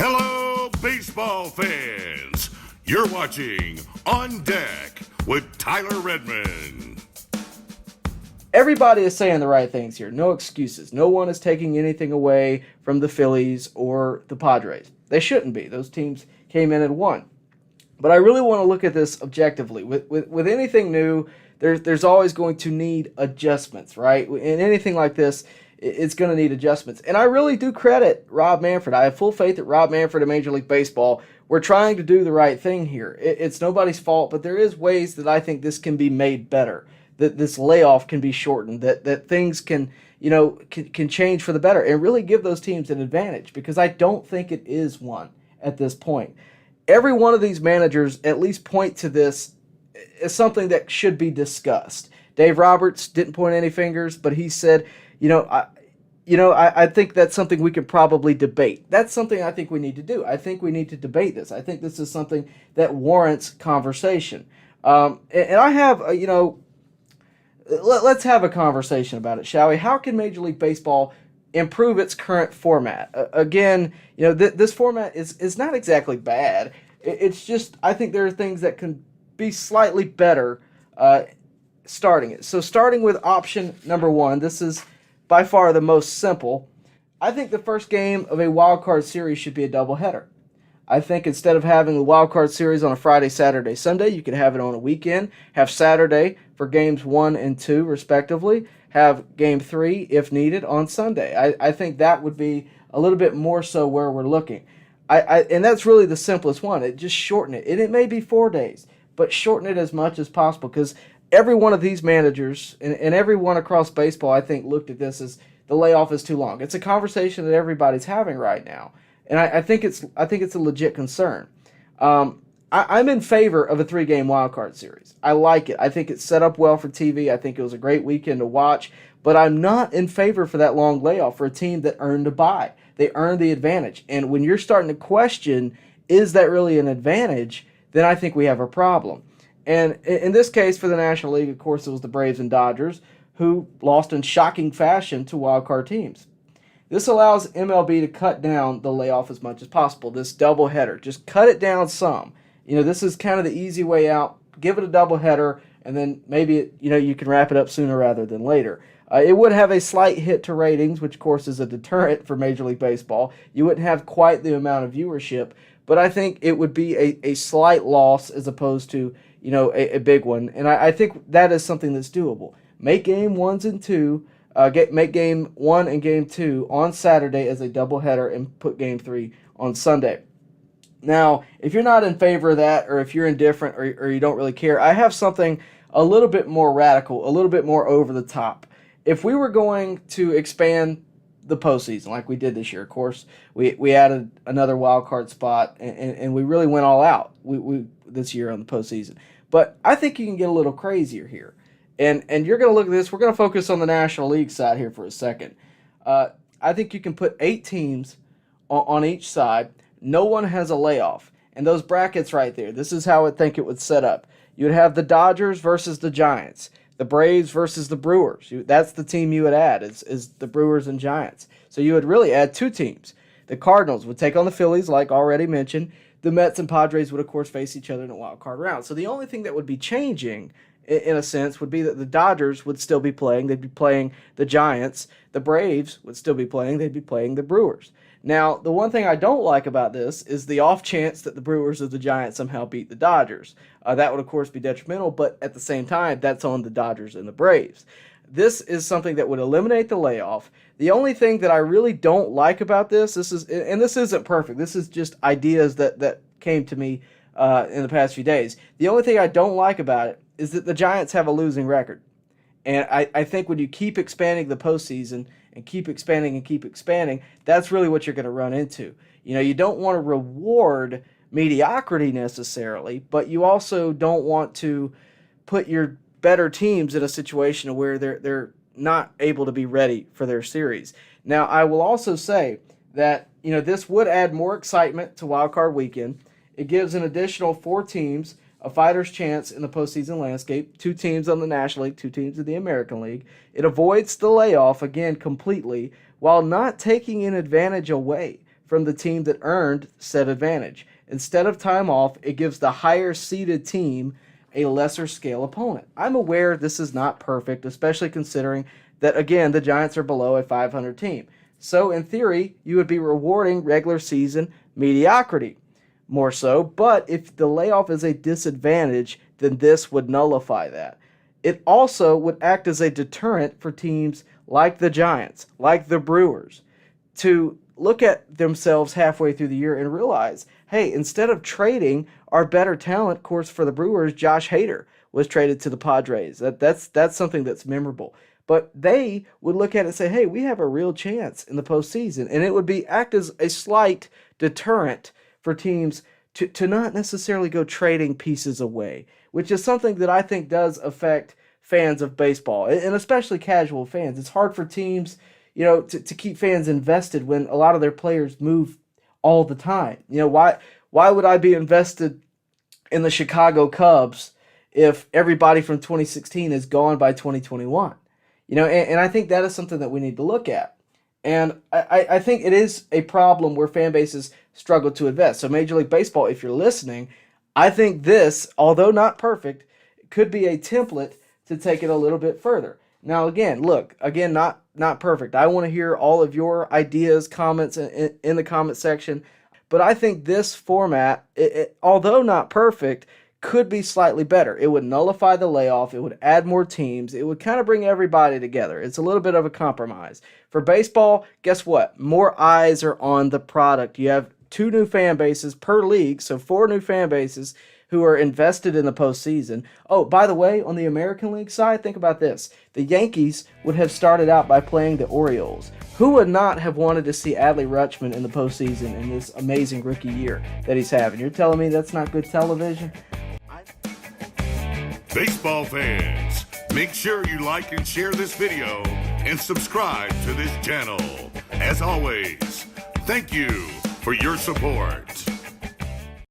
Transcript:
Hello, baseball fans. You're watching On Deck with Tyler Redmond. Everybody is saying the right things here. No excuses. No one is taking anything away from the Phillies or the Padres. They shouldn't be. Those teams came in and won. But I really want to look at this objectively. With anything new, there's always going to need adjustments, right? In anything like this, it's going to need adjustments. And I really do credit Rob Manfred. I have full faith that Rob Manfred and Major League Baseball, we're trying to do the right thing here. It's nobody's fault, but there is ways that I think this can be made better, that this layoff can be shortened, that things can change for the better and really give those teams an advantage, because I don't think it is one at this point. Every one of these managers at least point to this as something that should be discussed. Dave Roberts didn't point any fingers, but he said, I think that's something we could probably debate. That's something I think we need to do. I think we need to debate this. I think this is something that warrants conversation. And I have, let's have a conversation about it, shall we? How can Major League Baseball improve its current format? Again, this format is not exactly bad. It's just, I think there are things that can be slightly better starting it. So starting with option number one, this is by far the most simple. I think the first game of a wild card series should be a doubleheader. I think instead of having the wild card series on a Friday, Saturday, Sunday, you could have it on a weekend. Have Saturday for games 1 and 2, respectively. Have game 3, if needed, on Sunday. I think that would be a little bit more so where we're looking. And that's really the simplest one. Just shorten it. And it may be 4 days, but shorten it as much as possible, because every one of these managers and everyone across baseball, I think, looked at this as the layoff is too long. It's a conversation that everybody's having right now, and I think it's a legit concern. I'm in favor of a 3-game wildcard series. I like it. I think it's set up well for TV. I think it was a great weekend to watch, but I'm not in favor for that long layoff for a team that earned a bye. They earned the advantage, and when you're starting to question, is that really an advantage, then I think we have a problem. And in this case, for the National League, of course, it was the Braves and Dodgers who lost in shocking fashion to wildcard teams. This allows MLB to cut down the layoff as much as possible, this doubleheader. Just cut it down some. This is kind of the easy way out. Give it a doubleheader, and then maybe you can wrap it up sooner rather than later. It would have a slight hit to ratings, which, of course, is a deterrent for Major League Baseball. You wouldn't have quite the amount of viewership, but I think it would be a slight loss as opposed to a big one, and I think that is something that's doable. Make game 1 and 2, make game 1 and game 2 on Saturday as a doubleheader, and put game 3 on Sunday. Now, if you're not in favor of that, or if you're indifferent, or you don't really care, I have something a little bit more radical, a little bit more over the top. If we were going to expand the postseason like we did this year, of course, we added another wild card spot, and we really went all out we this year on the postseason. But I think you can get a little crazier here. And you're going to look at this. We're going to focus on the National League side here for a second. I think you can put 8 teams on each side. No one has a layoff. And those brackets right there, this is how I think it would set up. You would have the Dodgers versus the Giants. The Braves versus the Brewers. That's the team you would add, is the Brewers and Giants. So you would really add 2 teams. The Cardinals would take on the Phillies, like already mentioned. The Mets and Padres would, of course, face each other in a wild card round. So the only thing that would be changing, in a sense, would be that the Dodgers would still be playing. They'd be playing the Giants. The Braves would still be playing. They'd be playing the Brewers. Now, the one thing I don't like about this is the off chance that the Brewers or the Giants somehow beat the Dodgers. That would, of course, be detrimental, but at the same time, that's on the Dodgers and the Braves. This is something that would eliminate the layoff. The only thing that I really don't like about this isn't perfect. This is just ideas that came to me in the past few days. The only thing I don't like about it is that the Giants have a losing record. And I think when you keep expanding the postseason and keep expanding, that's really what you're going to run into. You don't want to reward mediocrity necessarily, but you also don't want to put your better teams in a situation where they're not able to be ready for their series. Now, I will also say that this would add more excitement to Wild Card Weekend. It gives an additional 4 teams a fighter's chance in the postseason landscape, 2 teams on the National League, 2 teams in the American League. It avoids the layoff, again, completely, while not taking an advantage away from the team that earned said advantage. Instead of time off, it gives the higher seeded team a lesser scale opponent. I'm aware this is not perfect, especially considering that, again, the Giants are below a 500 team. So, in theory, you would be rewarding regular season mediocrity more so, but if the layoff is a disadvantage, then this would nullify that. It also would act as a deterrent for teams like the Giants, like the Brewers, to look at themselves halfway through the year and realize, hey, instead of trading our better talent, of course, for the Brewers, Josh Hader was traded to the Padres. That's something that's memorable. But they would look at it and say, hey, we have a real chance in the postseason. And it would act as a slight deterrent for teams to not necessarily go trading pieces away, which is something that I think does affect fans of baseball, and especially casual fans. It's hard for teams, to keep fans invested when a lot of their players move all the time. Why would I be invested in the Chicago Cubs if everybody from 2016 is gone by 2021? And I think that is something that we need to look at. And I think it is a problem where fan bases struggle to invest. So Major League Baseball, if you're listening, I think this, although not perfect, could be a template to take it a little bit further. Now, not perfect. I want to hear all of your ideas, comments in the comment section. But I think this format, although not perfect, could be slightly better. It would nullify the layoff. It would add more teams. It would kind of bring everybody together. It's a little bit of a compromise. For baseball, guess what? More eyes are on the product. You have 2 new fan bases per league, so 4 new fan bases who are invested in the postseason. Oh, by the way, on the American League side, think about this. The Yankees would have started out by playing the Orioles. Who would not have wanted to see Adley Rutschman in the postseason in this amazing rookie year that he's having? You're telling me that's not good television? Baseball fans, make sure you like and share this video and subscribe to this channel. As always, thank you for your support.